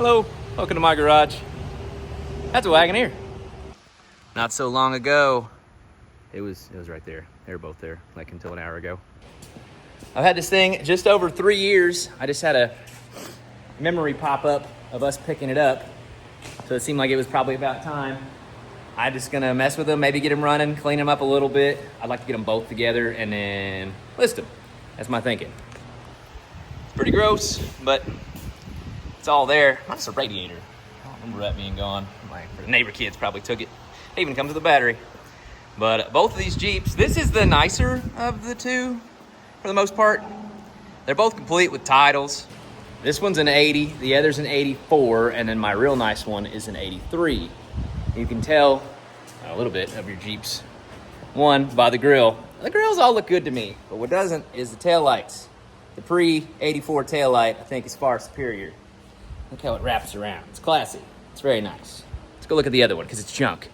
Hello, welcome to my garage. That's a Wagoneer. Not so long ago, it was right there. They were both there, like until an hour ago. I've had this thing just over 3 years. I just had a memory pop up of us picking it up, so it seemed like it was probably about time. I'm just gonna mess with them, maybe get them running, clean them up a little bit. I'd like to get them both together and then list them. That's my thinking. It's pretty gross, but it's all there. Minus a radiator. I don't remember that being gone. The neighbor kids probably took it. It even comes with a battery. But both of these Jeeps, this is the nicer of the two for the most part. They're both complete with titles. This one's an 80, the other's an 84, and then my real nice one is an 83. You can tell a little bit of your Jeeps. One, by the grill. The grills all look good to me, but what doesn't is the taillights. The pre-84 taillight, I think, is far superior. Look how it wraps around. It's classy. It's very nice. Let's go look at the other one, because it's junk.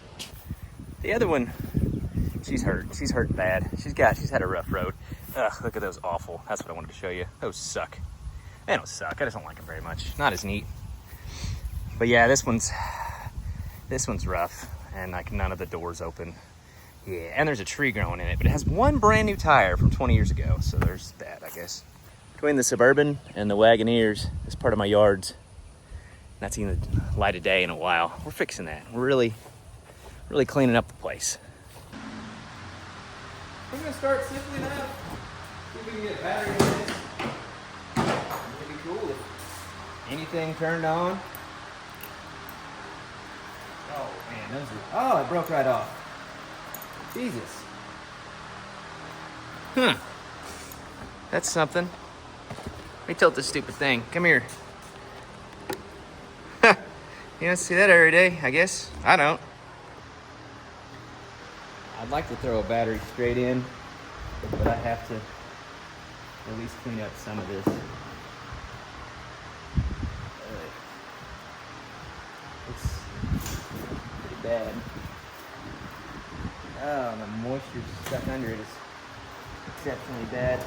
The other one, she's hurt. She's hurt bad. She's had a rough road. Ugh, look at those awful. That's what I wanted to show you. Those suck. They don't suck. I just don't like them very much. Not as neat. But yeah, this one's rough, and like none of the doors open. Yeah, and there's a tree growing in it, but it has one brand new tire from 20 years ago, so there's that, I guess. Between the Suburban and the Wagoneers, this part of my yard's not seen the light of day in a while. We're fixing that. We're really cleaning up the place. I'm gonna start simply now. See if we can get a battery in this. It'd be cool if anything turned on. Oh man, oh, it broke right off. Jesus. That's something. Let me tilt this stupid thing. Come here. You don't see that every day, I guess. I don't. I'd like to throw a battery straight in, but I have to at least clean up some of this. It's pretty bad. Oh, the moisture stuck under it is exceptionally bad.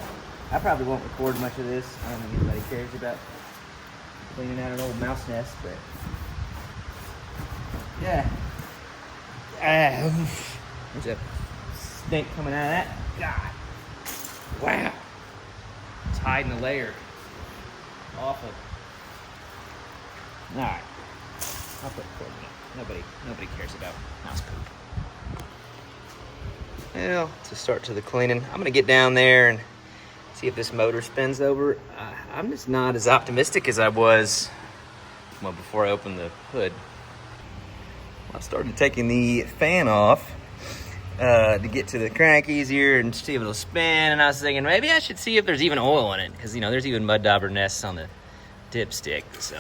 I probably won't record much of this. I don't think anybody cares about cleaning out an old mouse nest, but yeah. There's a stink coming out of that. God. Wow. It's hiding a layer. Awful. Alright. I'll put it in. Nobody cares about mouse poop. Well, it's a start to the cleaning. I'm gonna get down there and see if this motor spins over. I'm just not as optimistic as I was before I opened the hood. I started taking the fan off to get to the crank easier and see if it'll spin, and I was thinking maybe I should see if there's even oil in it, because there's even mud dauber nests on the dipstick. So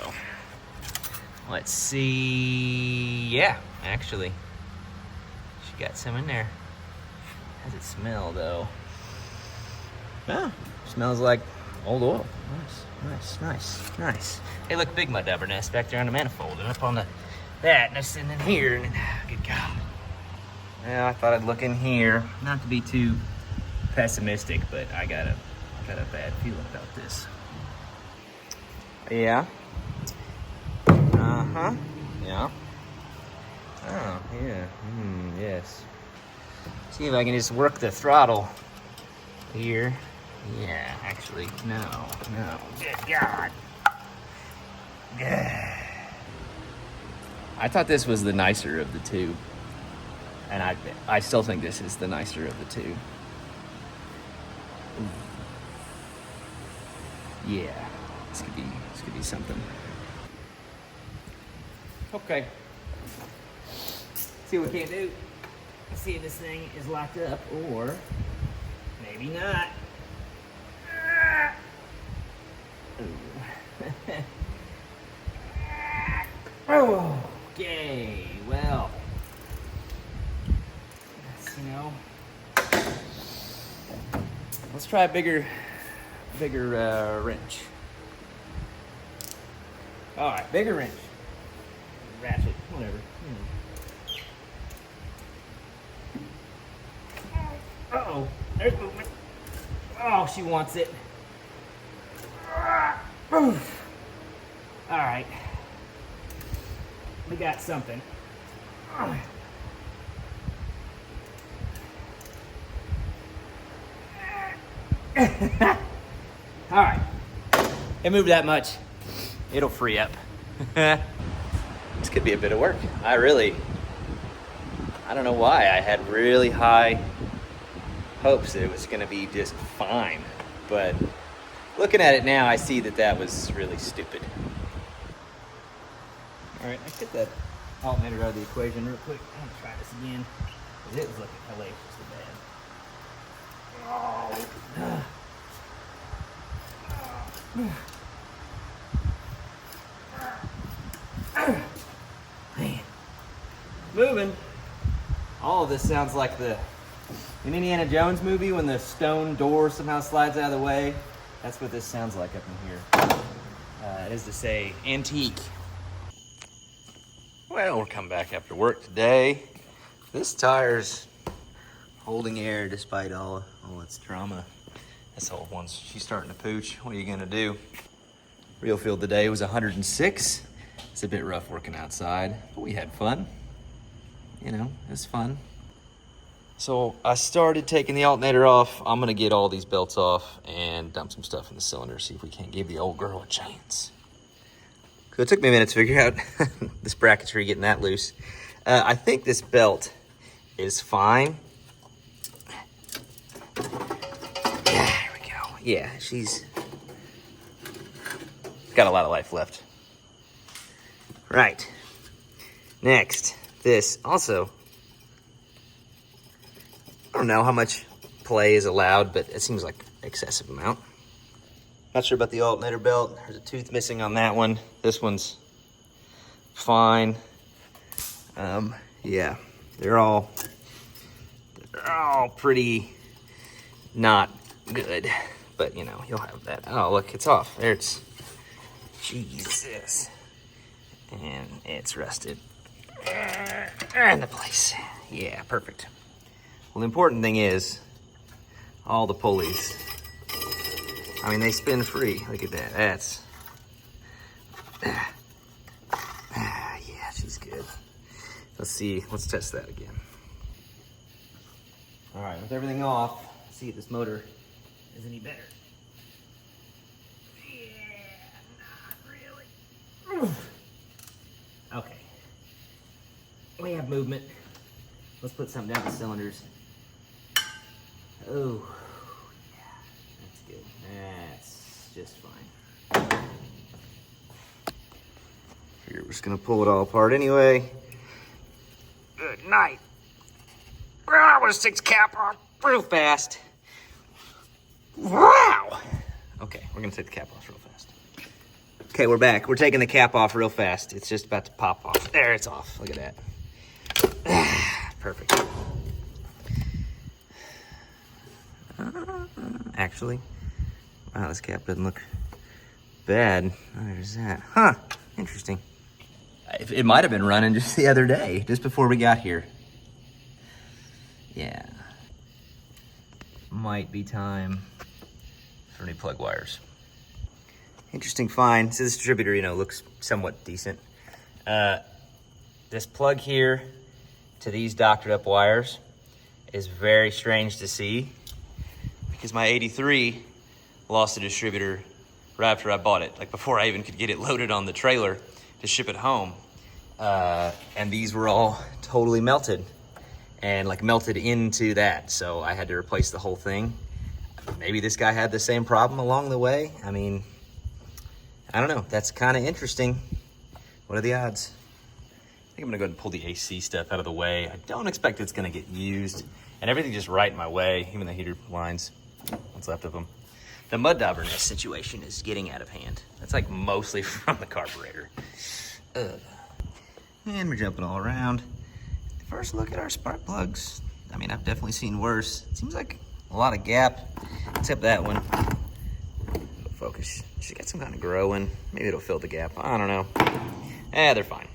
let's see. Yeah, actually she got some in there. How's it smell though? Oh, smells like old oil. Nice. Hey, look, big mud dauber nest back there on the manifold, and up on that, and it's sitting in here, and good God. Well, I thought I'd look in here, not to be too pessimistic, but I got a bad feeling about this. Yeah. Yeah. Oh, yeah. Yes. See if I can just work the throttle here. Yeah, actually, no. Good God. Yeah. I thought this was the nicer of the two, and I still think this is the nicer of the two. Yeah, this could be something. Okay. See what we can do. See if this thing is locked up, or maybe not. Okay, well, let's try a bigger wrench. All right, bigger wrench, ratchet, whatever. Uh-oh, there's movement. Oh, she wants it. All right. we got something. All right, it moved that much. It'll free up. This could be a bit of work. I don't know why. I had really high hopes that it was gonna be just fine. But looking at it now, I see that that was really stupid. All right, let's get that alternator out of the equation real quick. I'm gonna try this again, because it was looking hellaciously bad. Man. Moving. All of this sounds like an Indiana Jones movie when the stone door somehow slides out of the way. That's what this sounds like up in here. It is to say, antique. Well, we're coming back after work today. This tire's holding air despite all its drama. This old one's, she's starting to pooch. What are you gonna do? Real feel today was 106. It's a bit rough working outside, but we had fun. You know, it was fun. So I started taking the alternator off. I'm gonna get all these belts off and dump some stuff in the cylinder, see if we can't give the old girl a chance. So it took me a minute to figure out this bracketry, getting that loose. I think this belt is fine. There we go. Yeah, she's got a lot of life left. Right. Next, this also, I don't know how much play is allowed, but it seems like excessive amount. Not sure about the alternator belt. There's a tooth missing on that one. This one's fine. Yeah, they're all pretty not good, but you know, you'll have that. Oh, look, it's off. There it's, Jesus. And it's rusted in the place. Yeah, perfect. Well, the important thing is all the pulleys. I mean, they spin free. Look at that. That's, yeah, she's good. Let's see, let's test that again. All right, with everything off, let's see if this motor is any better. Yeah, not really. Okay. We have movement. Let's put something down the cylinders. Oh, yeah, that's good. That's just fine. Here, we're just gonna pull it all apart anyway. Good night. I want to take the cap off real fast. Wow. Okay, we're gonna take the cap off real fast. Okay, we're back. We're taking the cap off real fast. It's just about to pop off. There, it's off. Look at that. Perfect. Actually, wow, this cap doesn't look bad. Oh, there's that. Huh, interesting. It might have been running just the other day, just before we got here. Yeah. Might be time for new plug wires. Interesting find. So this distributor, you know, looks somewhat decent. This plug here to these doctored up wires is very strange to see, because my 83 lost a distributor right after I bought it, like before I even could get it loaded on the trailer to ship it home. And these were all totally melted and like melted into that. So I had to replace the whole thing. Maybe this guy had the same problem along the way. I mean, I don't know. That's kind of interesting. What are the odds? I think I'm gonna go ahead and pull the AC stuff out of the way. I don't expect it's gonna get used, and everything's just right in my way, even the heater lines, what's left of them. The mud dauber nest situation is getting out of hand. That's like mostly from the carburetor. Ugh. And we're jumping all around. First look at our spark plugs. I mean, I've definitely seen worse. It seems like a lot of gap, except that one. It'll focus. She's got some kind of growing. Maybe it'll fill the gap. I don't know. They're fine.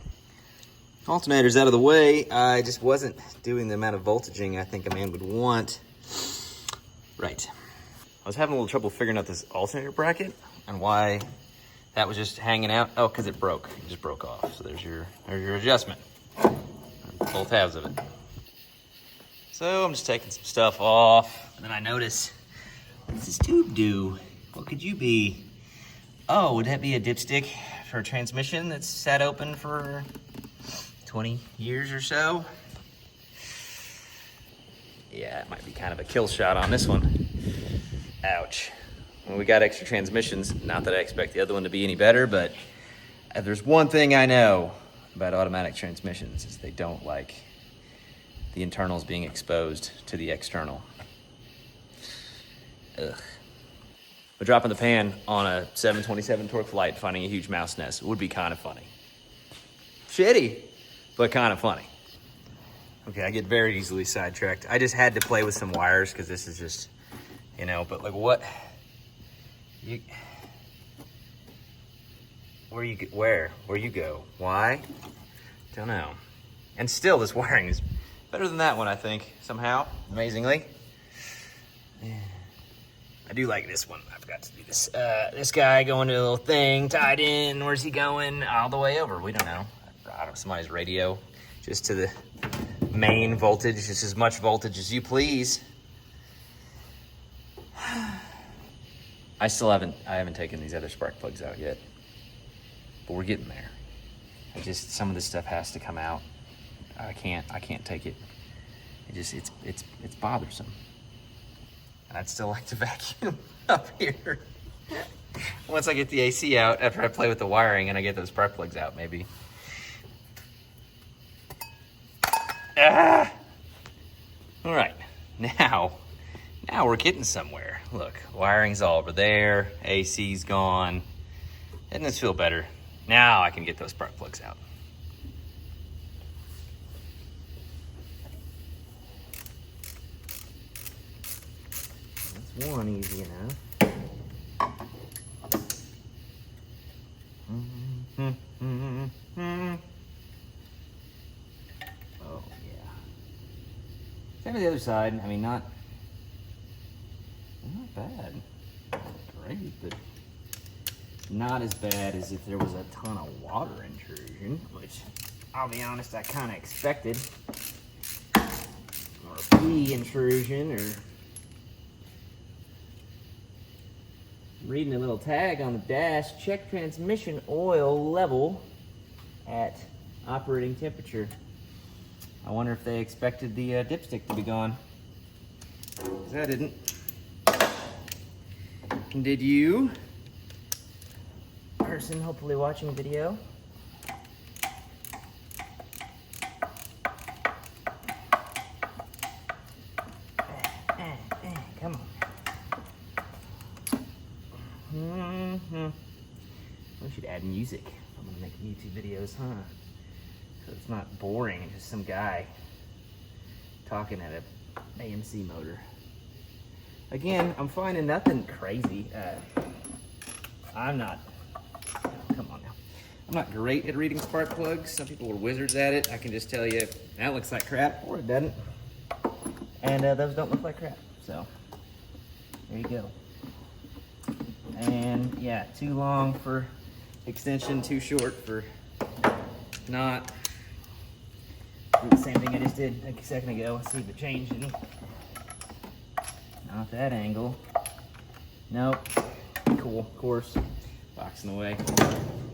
Alternator's out of the way. I just wasn't doing the amount of voltaging I think a man would want. Right. I was having a little trouble figuring out this alternator bracket and why That was just hanging out. Oh, because it broke. It just broke off. So there's your adjustment. Both halves of it. So I'm just taking some stuff off. And then I notice, what's this tube do? What could you be? Oh, would that be a dipstick for a transmission that's sat open for 20 years or so? Yeah, it might be kind of a kill shot on this one. Ouch. Well, we got extra transmissions. Not that I expect the other one to be any better, but if there's one thing I know about automatic transmissions is they don't like the internals being exposed to the external. Ugh. But dropping the pan on a 727 torque flight, finding a huge mouse nest would be kind of funny. Shitty, but kind of funny. Okay, I get very easily sidetracked. I just had to play with some wires because this is just, you know, but like what? Where you go? Why? Don't know. And still, this wiring is better than that one, I think, somehow, amazingly. I do like this one. I forgot to do this. This guy going to a little thing, tied in. Where's he going? All the way over. We don't know. I don't know, somebody's radio. Just to the main voltage. Just as much voltage as you please. I haven't taken these other spark plugs out yet. But we're getting there. Some of this stuff has to come out. I can't take it. It's bothersome. And I'd still like to vacuum up here. Once I get the AC out, after I play with the wiring and I get those spark plugs out, maybe. Ah! All right, now we're getting somewhere. Look, wiring's all over there, AC's gone. Doesn't this feel better? Now I can get those spark plugs out. That's one easy enough. Oh, yeah. Same with the other side. I mean, not bad. Not great, but not as bad as if there was a ton of water intrusion, which I'll be honest, I kind of expected. Or a pee intrusion, or reading a little tag on the dash, check transmission oil level at operating temperature. I wonder if they expected the dipstick to be gone. 'Cause I didn't. Did you? Person hopefully watching video. Come on. We should add music. I'm gonna make YouTube videos, huh? So it's not boring, it's just some guy talking at a AMC motor. Again, I'm finding nothing crazy. Come on now. I'm not great at reading spark plugs. Some people are wizards at it. I can just tell you, that looks like crap, or it doesn't. And those don't look like crap, so there you go. And yeah, too long for extension, too short for not. Do the same thing I just did like a second ago. See if it changed any. Not that angle. Nope. Cool, of course. Boxing away.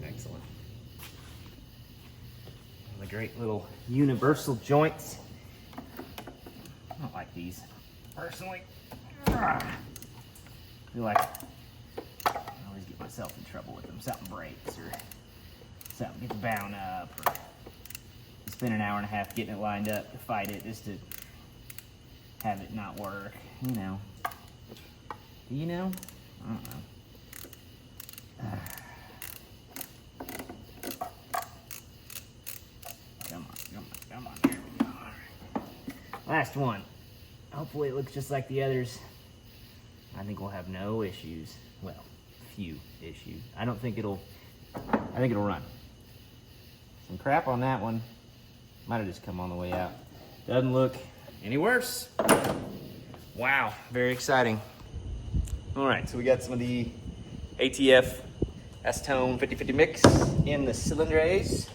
Excellent. The great little universal joints. I don't like these, personally. I feel like I always get myself in trouble with them. Something breaks or something gets bound up, or you spend an hour and a half getting it lined up to fight it just to have it not work. You know. Do you know? I don't know. Come on. There we go. All right. Last one. Hopefully it looks just like the others. I think we'll have no issues. Well, few issues. I think it'll run. Some crap on that one. Might have just come on the way out. Doesn't look any worse. Wow, very exciting. All right, so we got some of the ATF acetone 50/50 mix in the cylinders.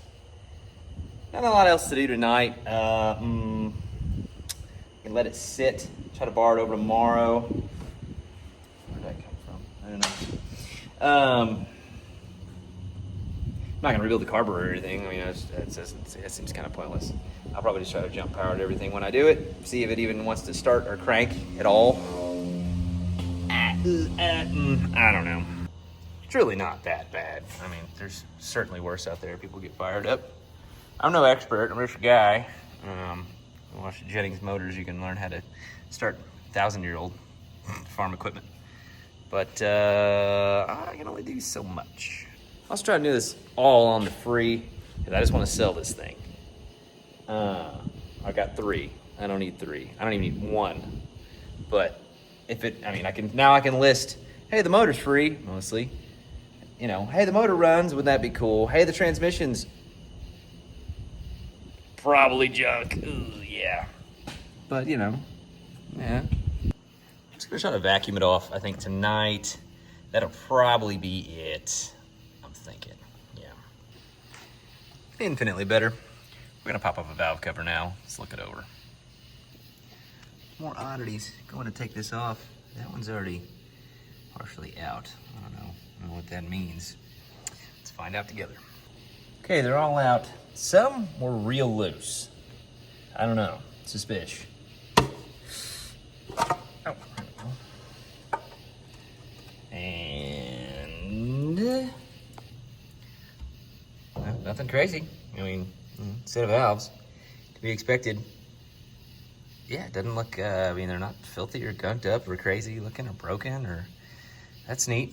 Not a lot else to do tonight. Can let it sit. Try to bar it over tomorrow. Where did that come from? I don't know. I'm not gonna rebuild the carburetor or anything. I mean, that seems kind of pointless. I'll probably just try to jump power to everything when I do it. See if it even wants to start or crank at all. I don't know. It's really not that bad. I mean, there's certainly worse out there. People get fired up. I'm no expert. I'm just a guy. Watch Jennings Motors. You can learn how to start 1,000-year-old farm equipment. But I can only do so much. I was trying to do this all on the free because I just want to sell this thing. I got 3. I don't need 3. I don't even need 1. But if it, I mean, I can list, hey, the motor's free, mostly. You know, hey, the motor runs, wouldn't that be cool? Hey, the transmission's probably junk. Ooh, yeah. But, you know, yeah. I'm just gonna try to vacuum it off, I think, tonight. That'll probably be it, I'm thinking, yeah. Infinitely better. We're gonna pop off a valve cover now. Let's look it over. More oddities. Going to take this off. That one's already partially out. I don't know what that means. Let's find out together. Okay, they're all out. Some were real loose. I don't know. Suspicious. Oh, there we go. And well, nothing crazy. I mean, set of valves to be expected. Yeah, it doesn't look, I mean, they're not filthy or gunked up or crazy looking or broken or, that's neat.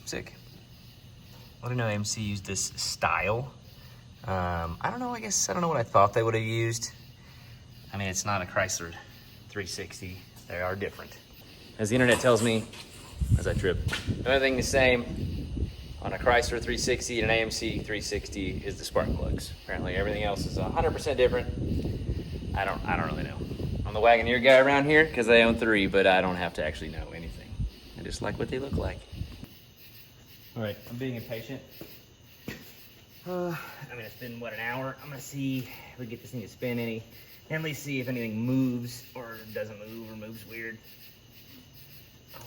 Sick. I don't know AMC used this style. I don't know, I don't know what I thought they would have used. I mean, it's not a Chrysler 360. They are different. As the internet tells me, as I trip, the only thing the same on a Chrysler 360 and an AMC 360 is the spark plugs. Apparently everything else is 100% different. I don't really know. I'm the Wagoneer guy around here because I own 3, but I don't have to actually know anything. I just like what they look like. All right, I'm being impatient. I mean, it's been, what, an hour? I'm gonna see if we get this thing to spin any, and at least see if anything moves or doesn't move or moves weird. Oh,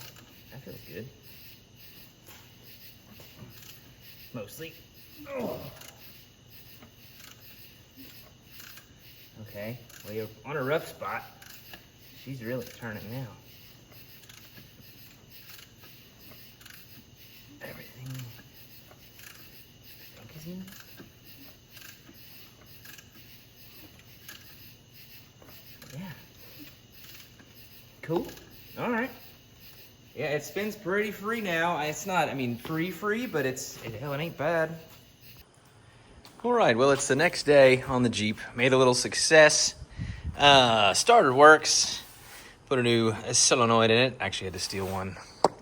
that feels good. Mostly. Oh. Okay, well, you're on a rough spot. She's really turning now. Everything. Is in. Yeah. Cool. All right. Yeah, it spins pretty free now. It's not, I mean, free, but hell, it ain't bad. All right, well, it's the next day on the Jeep. Made a little success. Starter works. Put a new solenoid in it. Actually had to steal one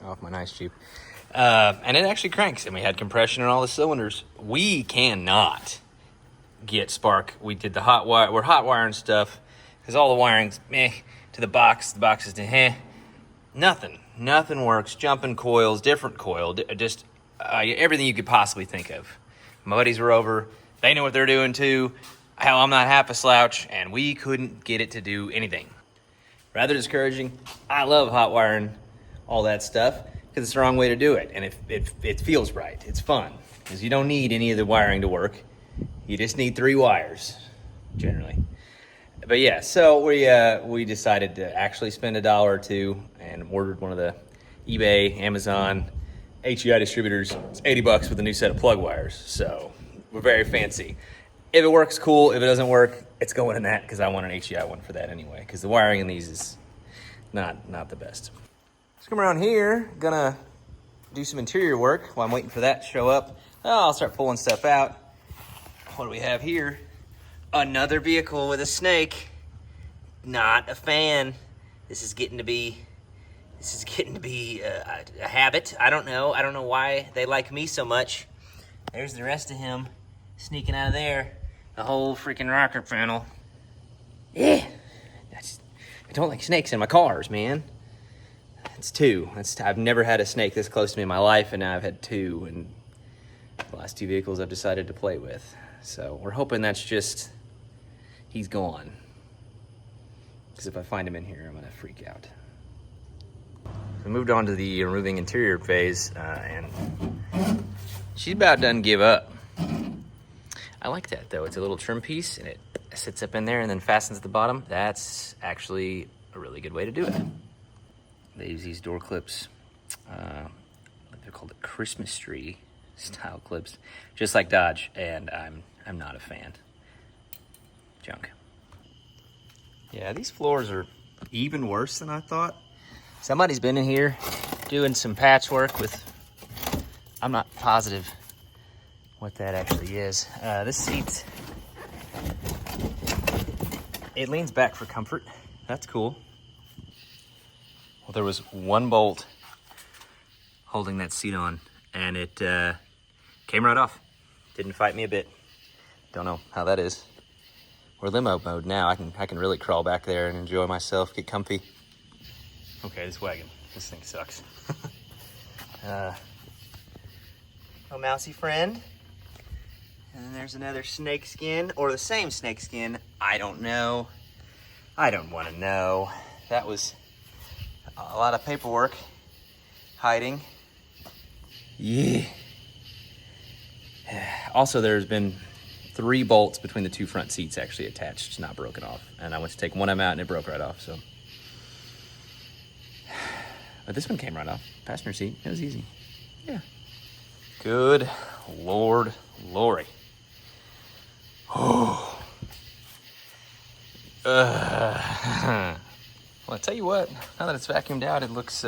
off my nice Jeep. And it actually cranks, and we had compression in all the cylinders. We cannot get spark. We did the hot wire. We're hot wiring stuff because all the wiring's to the box. The box is nothing works. Jumping coils, different coil, just everything you could possibly think of. My buddies were over. They know what they're doing too. Hell, I'm not half a slouch, and we couldn't get it to do anything. Rather discouraging. I love hot wiring, all that stuff, because it's the wrong way to do it, and it feels right. It's fun, because you don't need any of the wiring to work. You just need 3 wires, generally. But yeah, so we decided to actually spend $1 or $2 and ordered one of the eBay, Amazon, HEI distributors. It's $80 with a new set of plug wires, so we're very fancy. If it works, cool. If it doesn't work, it's going in that, because I want an HEI one for that anyway, because the wiring in these is not the best. Let's come around here, gonna do some interior work while I'm waiting for that to show up. Oh, I'll start pulling stuff out. What do we have here? Another vehicle with a snake. Not a fan. This is getting to be a habit. I don't know why they like me so much. There's the rest of him sneaking out of there. The whole freaking rocker panel. Yeah. I don't like snakes in my cars, man. It's 2. I've never had a snake this close to me in my life, and now I've had 2, and The last two vehicles I've decided to play with. So we're hoping that's just, he's gone. Because if I find him in here, I'm gonna freak out. We moved on to the removing interior phase, and she's about done give up. I like that though. It's a little trim piece and it sits up in there and then fastens at the bottom. That's actually a really good way to do it. They use these door clips. They're called the Christmas tree style clips, just like Dodge, and I'm not a fan. Junk. Yeah, these floors are even worse than I thought. Somebody's been in here doing some patchwork with, I'm not positive what that actually is. This seat, it leans back for comfort. That's cool. Well, there was one bolt holding that seat on, and it came right off. Didn't fight me a bit. Don't know how that is. We're limo mode now. I can really crawl back there and enjoy myself, get comfy. Okay, this wagon, this thing sucks. Oh, mousy friend. And then there's another snake skin, or the same snake skin. I don't know. I don't want to know. That was a lot of paperwork hiding. Yeah. Also, there's been 3 bolts between the 2 front seats actually attached, not broken off. And I went to take one of them out and it broke right off, so. But this one came right off. Passenger seat, it was easy. Yeah. Good Lord, Lori. Oh. Well, I tell you what, now that it's vacuumed out, it looks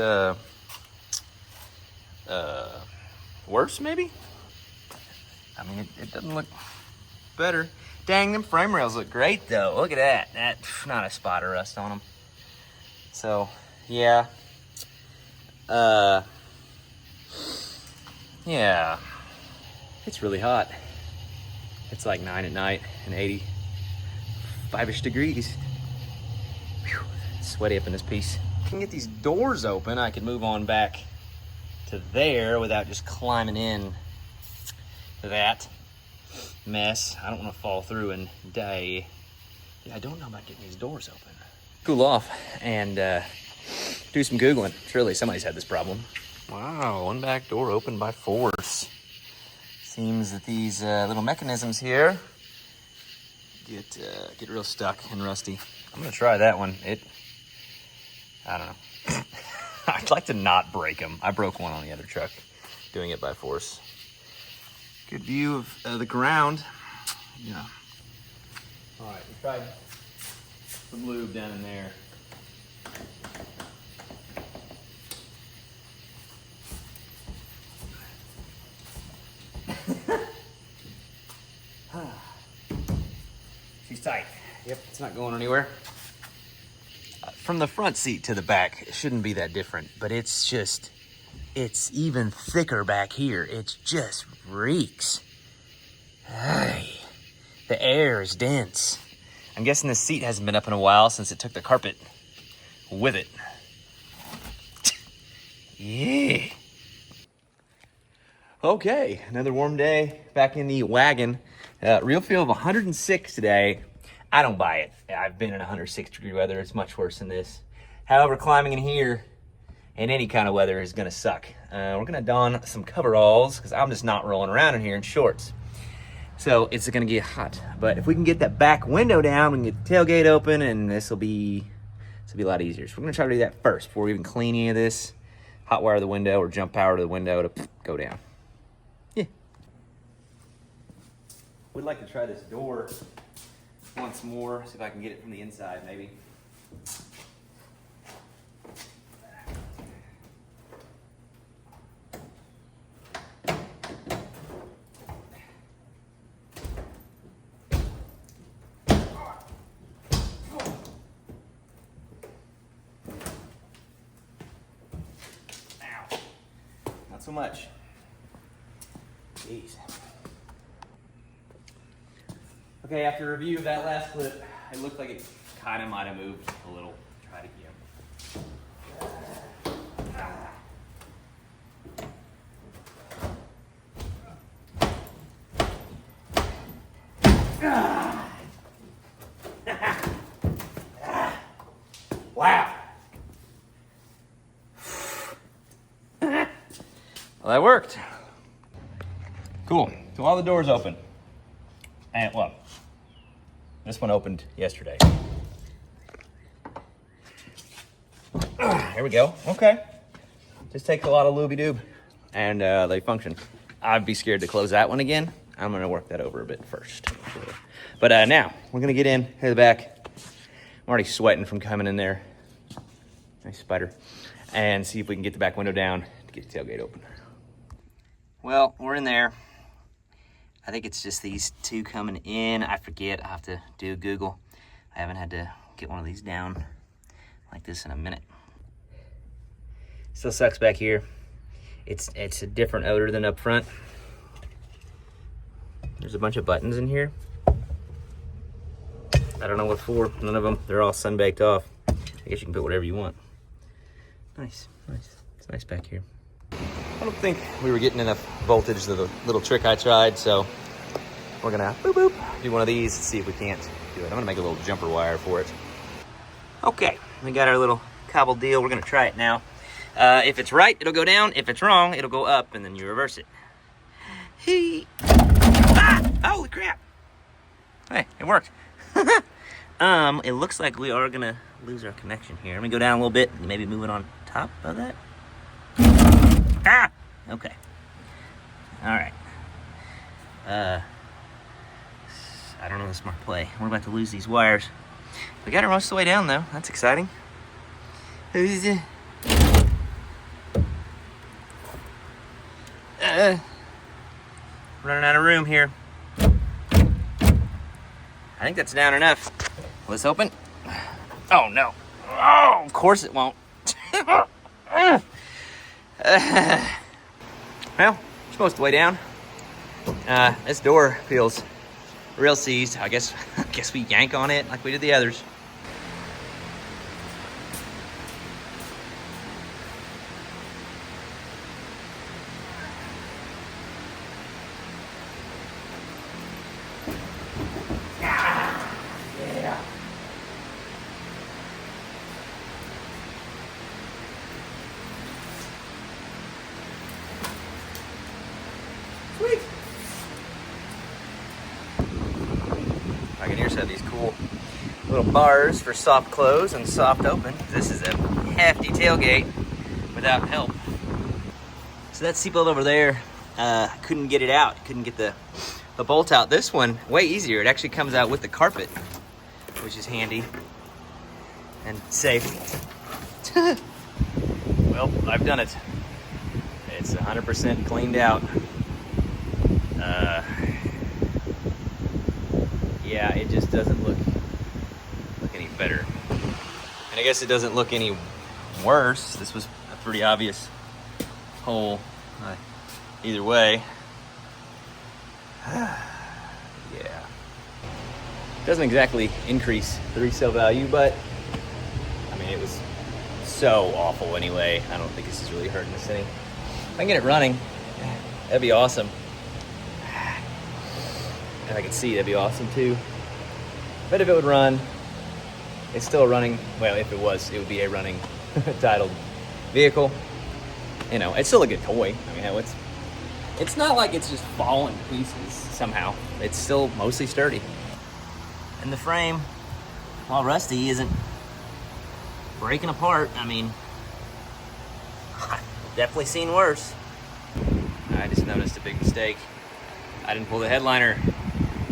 worse, maybe? I mean, it doesn't look better. Dang, them frame rails look great, though. Look at that. That's not a spot of rust on them. So, yeah. Yeah. It's really hot. It's like 9 at night and 85-ish degrees. Whew. Sweaty up in this piece. I can get these doors open. I can move on back to there without just climbing in to that mess. I don't want to fall through and die. Yeah, I don't know about getting these doors open. Cool off and do some Googling. Surely somebody's had this problem. Wow, one back door opened by force. Seems that these little mechanisms here get real stuck and rusty. I'm gonna try that one. I don't know. I'd like to not break them. I broke one on the other truck doing it by force. Good view of the ground. Yeah. All right, we tried some lube down in there. She's tight. Yep, it's not going anywhere. From the front seat to the back, it shouldn't be that different, but it's even thicker back here. It just reeks. Hey, the air is dense. I'm guessing this seat hasn't been up in a while since it took the carpet with it. Yeah. Okay, another warm day back in the wagon. Real feel of 106 today. I don't buy it. I've been in 106 degree weather. It's much worse than this. However, climbing in here in any kind of weather is gonna suck. We're gonna don some coveralls because I'm just not rolling around in here in shorts. So it's gonna get hot. But if we can get that back window down, we can get the tailgate open, and this will be a lot easier. So we're gonna try to do that first before we even clean any of this. Hot wire the window or jump power to the window to go down. Yeah. Would like to try this door once more, see if I can get it from the inside, maybe. Ow. Not so much. Jeez. Okay, after review of that last clip, it looked like it kind of might have moved a little. Try it again. Wow. Well, that worked. Cool. So all the doors open. And well, this one opened yesterday. Here we go. Okay. Just takes a lot of looby-doob, and they function. I'd be scared to close that one again. I'm gonna work that over a bit first. But now, we're gonna get in, here to the back. I'm already sweating from coming in there. Nice spider. And see if we can get the back window down to get the tailgate open. Well, we're in there. I think it's just these two coming in. I forget, I have to do Google. I haven't had to get one of these down like this in a minute. Still sucks back here. It's a different odor than up front. There's a bunch of buttons in here. I don't know what for, none of them. They're all sun-baked off. I guess you can put whatever you want. Nice, nice. It's nice back here. I don't think we were getting enough voltage to the little trick I tried, so we're gonna boop boop do one of these and see if we can't do it. I'm gonna make a little jumper wire for it. Okay, we got our little cobbled deal. We're gonna try it now. If it's right, it'll go down. If it's wrong, it'll go up, and then you reverse it. Hey. Ah! Holy crap! Hey, it worked. It looks like we are gonna lose our connection here. Let me go down a little bit and maybe move it on top of that. Ah! Okay. All right. I don't know the smart play. We're about to lose these wires. We got her most of the way down, though. That's exciting. Who's it? Running out of room here. I think that's down enough. Let's open. Oh, no. Oh, of course it won't. Well, it's most of the way down. This door feels real seized. I guess we yank on it like we did the others. Yeah. Sweet. Wagoneers have these cool little bars for soft close and soft open. This is a hefty tailgate without help. So that seatbelt over there, couldn't get it out. Couldn't get the bolt out. This one, way easier. It actually comes out with the carpet, which is handy and safe. Well, I've done it. It's 100% cleaned out. Yeah, it just doesn't look any better. And I guess it doesn't look any worse. This was a pretty obvious hole either way. Yeah. Doesn't exactly increase the resale value, but I mean, it was so awful anyway. I don't think this is really hurting this thing. If I can get it running, that'd be awesome. If I could see, that'd be awesome too. But if it would run, it's still running. Well, if it was, it would be a running titled vehicle. You know, it's still a good toy. I mean, it's not like it's just falling to pieces somehow. It's still mostly sturdy. And the frame, while rusty, isn't breaking apart. I mean, I've definitely seen worse. I just noticed a big mistake. I didn't pull the headliner.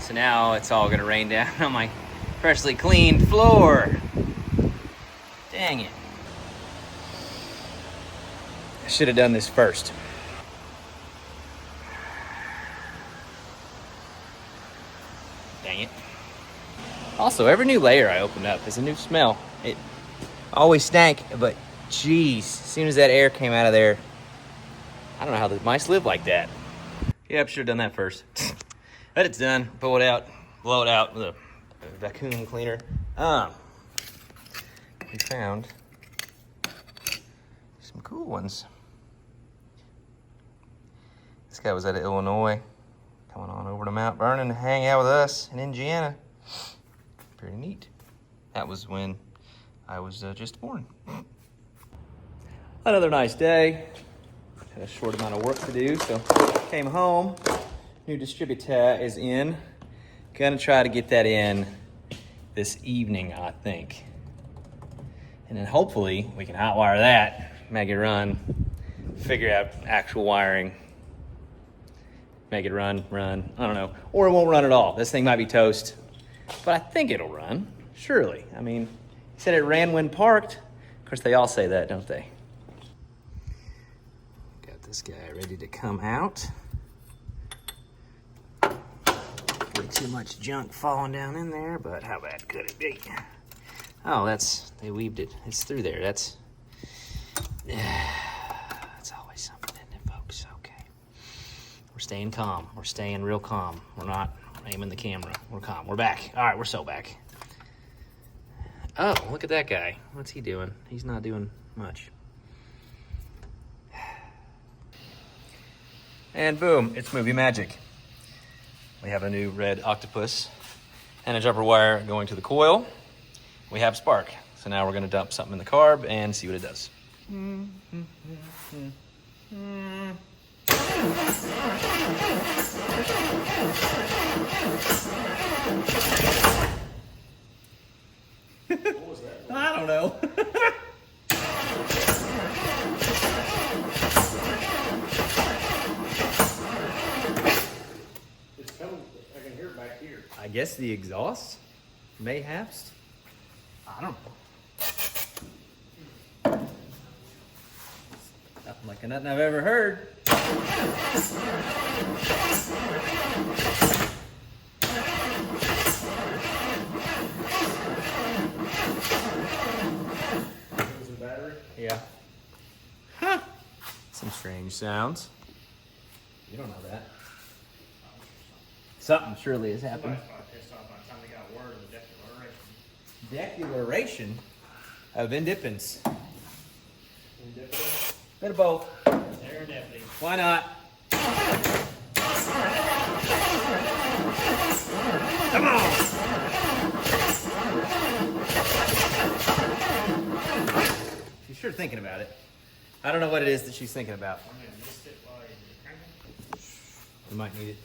So now it's all gonna rain down on my freshly cleaned floor. Dang it. I should have done this first. Dang it. Also, every new layer I open up is a new smell. It always stank, but geez, as soon as that air came out of there, I don't know how the mice live like that. Yep, should have done that first. But it's done. Pull it out, blow it out with a vacuum cleaner. We found some cool ones. This guy was out of Illinois. coming on over to Mount Vernon to hang out with us in Indiana. Pretty neat. That was when I was just born. Another nice day. Had a short amount of work to do, so came home. New distributor is in. Gonna try to get that in this evening, I think. And then hopefully we can hotwire that, make it run, figure out actual wiring, make it run, I don't know. Or it won't run at all. This thing might be toast, but I think it'll run, surely. I mean, he said it ran when parked. Of course, they all say that, don't they? Got this guy ready to come out. Way too much junk falling down in there, but how bad could it be? Oh, they weaved it. It's through there. That's always something, isn't it, folks? Okay. We're staying calm. We're staying real calm. We're not aiming the camera. We're calm. We're back. All right, we're so back. Oh, look at that guy. What's he doing? He's not doing much. And boom, it's movie magic. We have a new red octopus and a jumper wire going to the coil. We have spark. So now we're gonna dump something in the carb and see what it does. What was that? I don't know. It's coming. I can hear it back here. I guess the exhaust, mayhaps. I don't know. Nothing like nothing I've ever heard. Losing battery. Yeah. Huh. Some strange sounds. You don't know that. Something surely has happened. Somebody's probably pissed off by the time they got word of the declaration. Declaration of independence. Indifferent. Bit of both. Serendipity. Why not? Come on! She's sure thinking about it. I don't know what it is that she's thinking about. I'm gonna miss it while you're cranking. We might need it.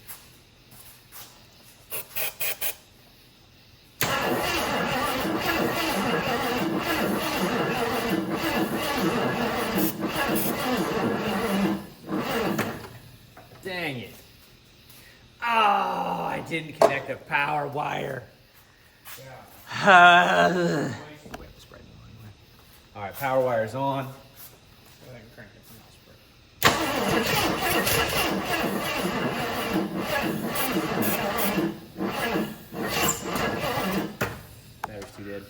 Dang it. Oh, I didn't connect the power wire. Yeah. All right, power wire's on. Go ahead and crank it. And I'll spray. Battery's too dead.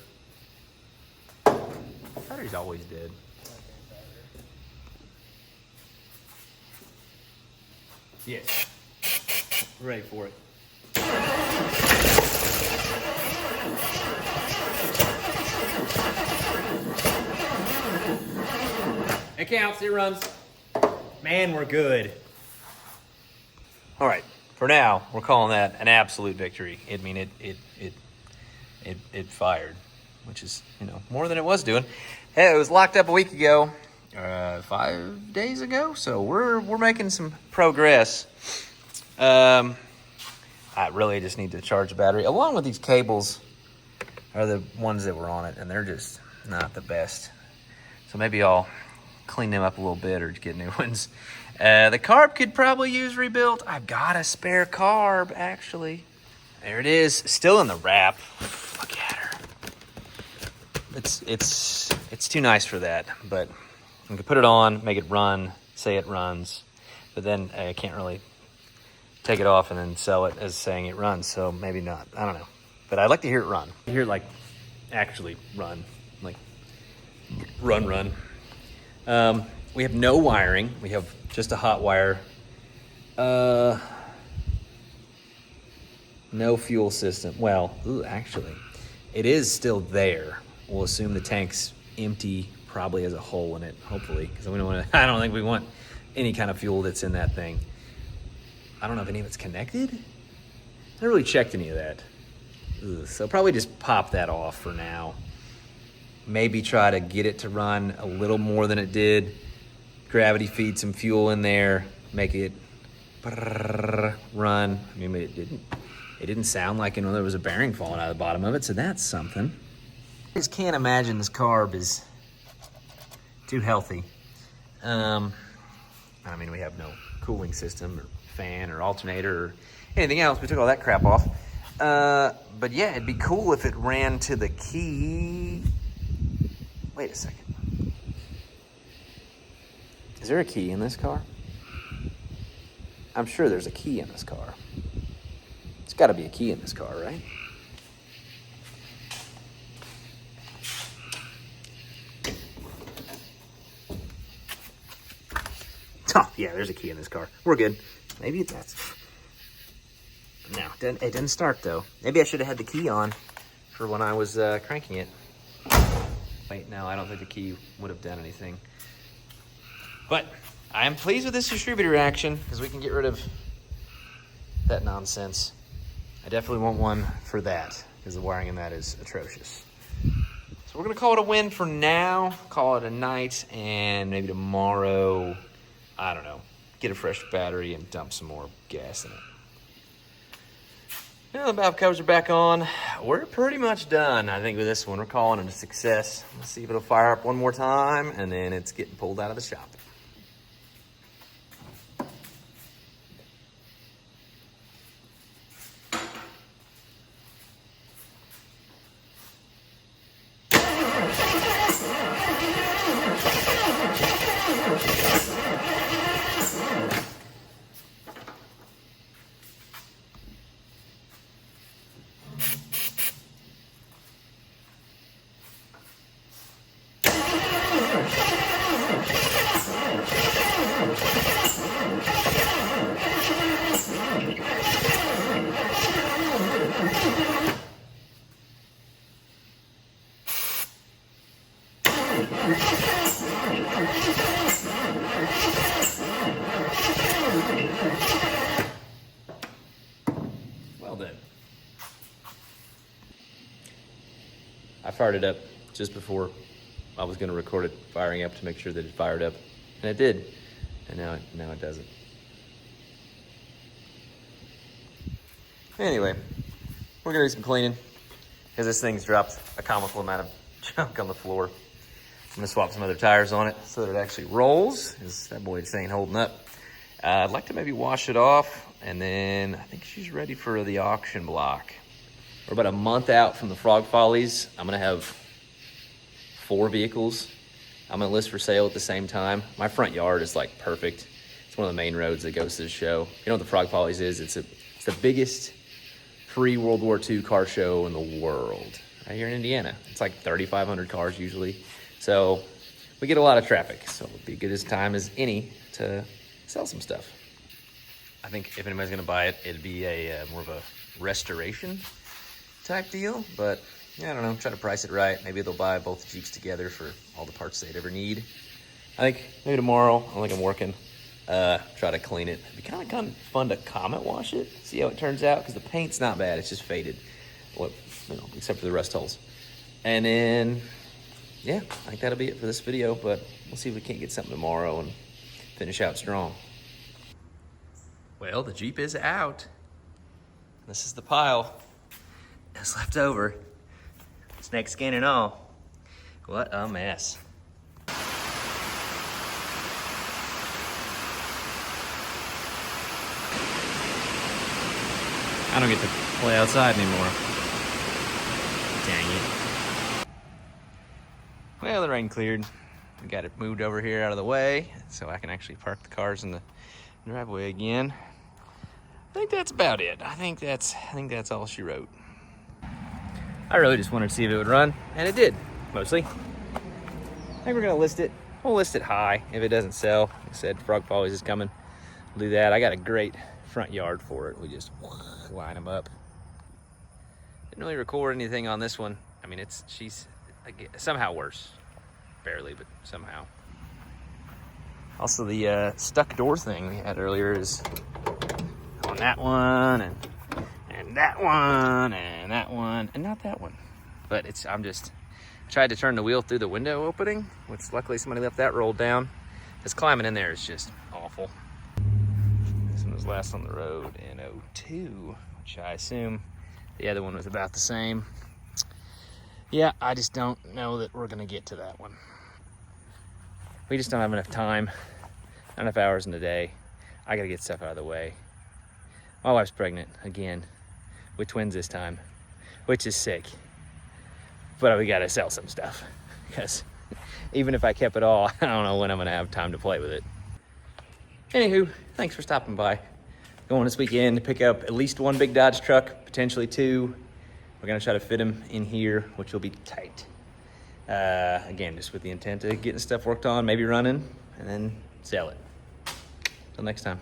Battery's always dead. Yes. We're ready for it. It counts, it runs. Man, we're good. All right, for now, we're calling that an absolute victory. I mean, it fired, which is, more than it was doing. Hey, it was locked up a week ago, 5 days ago, so we're making some progress. I really just need to charge the battery. Along with these cables are the ones that were on it, and they're just not the best. So maybe I'll clean them up a little bit or get new ones. The carb could probably use rebuilt. I've got a spare carb, actually. There it is, still in the wrap. Look at her. It's too nice for that, but I can put it on, make it run, say it runs, but then I can't really take it off and then sell it as saying it runs, so maybe not. I don't know. But I'd like to hear it run. Hear it, actually run. Run. We have no wiring. We have just a hot wire. No fuel system. Well, actually, it is still there. We'll assume the tank's empty, probably has a hole in it, hopefully, because we don't want to. I don't think we want any kind of fuel that's in that thing. I don't know if any of it's connected. I haven't really checked any of that. Ugh, so probably just pop that off for now. Maybe try to get it to run a little more than it did. Gravity feed some fuel in there, make it run. I mean, it didn't sound like there was a bearing falling out of the bottom of it, so that's something. I just can't imagine this carb is too healthy. I mean, we have no cooling system or fan or alternator or anything else. We took all that crap off. But yeah, it'd be cool if it ran to the key. Wait a second. Is there a key in this car? I'm sure there's a key in this car. It's got to be a key in this car, right? Oh, yeah, there's a key in this car. We're good. Maybe that's... No, it didn't start, though. Maybe I should have had the key on for when I was cranking it. Wait, no, I don't think the key would have done anything. But I am pleased with this distributor action because we can get rid of that nonsense. I definitely want one for that because the wiring in that is atrocious. So we're going to call it a win for now, call it a night, and maybe tomorrow, I don't know, get a fresh battery and dump some more gas in it. Now the valve covers are back on. We're pretty much done, I think, with this one. We're calling it a success. Let's see if it'll fire up one more time, and then it's getting pulled out of the shop. Well done. I fired it up just before I was going to record it firing up to make sure that it fired up, and it did, and now it doesn't. Anyway, we're going to do some cleaning because this thing's dropped a comical amount of junk on the floor. I'm going to swap some other tires on it so that it actually rolls, because that boy just ain't holding up. I'd like to maybe wash it off, and then I think she's ready for the auction block. We're about a month out from the Frog Follies. I'm going to have 4 vehicles I'm going to list for sale at the same time. My front yard is like perfect. It's one of the main roads that goes to the show. You know what the Frog Follies is? It's the biggest pre-World War II car show in the world, right here in Indiana. It's like 3,500 cars usually. So we get a lot of traffic. So it'll be a good as time as any to sell some stuff. I think if anybody's going to buy it, it'd be a more of a restoration type deal. But yeah, I don't know, try to price it right. Maybe they'll buy both Jeeps together for all the parts they'd ever need. I think maybe tomorrow, I think I'm working, try to clean it. It'd be kind of fun to comet wash it, see how it turns out, because the paint's not bad, it's just faded, except for the rust holes. And then, yeah, I think that'll be it for this video, but we'll see if we can't get something tomorrow and finish out strong. Well, the Jeep is out. This is the pile that's left over. Snake skin and all. What a mess. I don't get to play outside anymore. Dang it. Well, the rain cleared. We got it moved over here out of the way so I can actually park the cars in the driveway again. I think that's about it. I think that's all she wrote. I really just wanted to see if it would run, and it did, mostly. I think we're gonna list it. We'll list it high if it doesn't sell. Like I said, Frog Follies is coming. We'll do that. I got a great front yard for it. We just line them up. Didn't really record anything on this one. I mean, she's somehow worse. Barely, but somehow. Also, the stuck door thing we had earlier is on that one, and that one, and that one, and not that one. But I'm just tried to turn the wheel through the window opening, which luckily somebody left that rolled down. Because climbing in there is just awful. This one was last on the road in '02, which I assume the other one was about the same. Yeah, I just don't know that we're gonna get to that one. We just don't have enough time, not enough hours in the day. I gotta get stuff out of the way. My wife's pregnant again, with twins this time, which is sick. But we gotta sell some stuff, because even if I kept it all, I don't know when I'm gonna have time to play with it. Anywho, thanks for stopping by. Going this weekend to pick up at least one big Dodge truck, potentially two. We're gonna try to fit them in here, which will be tight. Again, just with the intent of getting stuff worked on, maybe running, and then sell it. Till next time.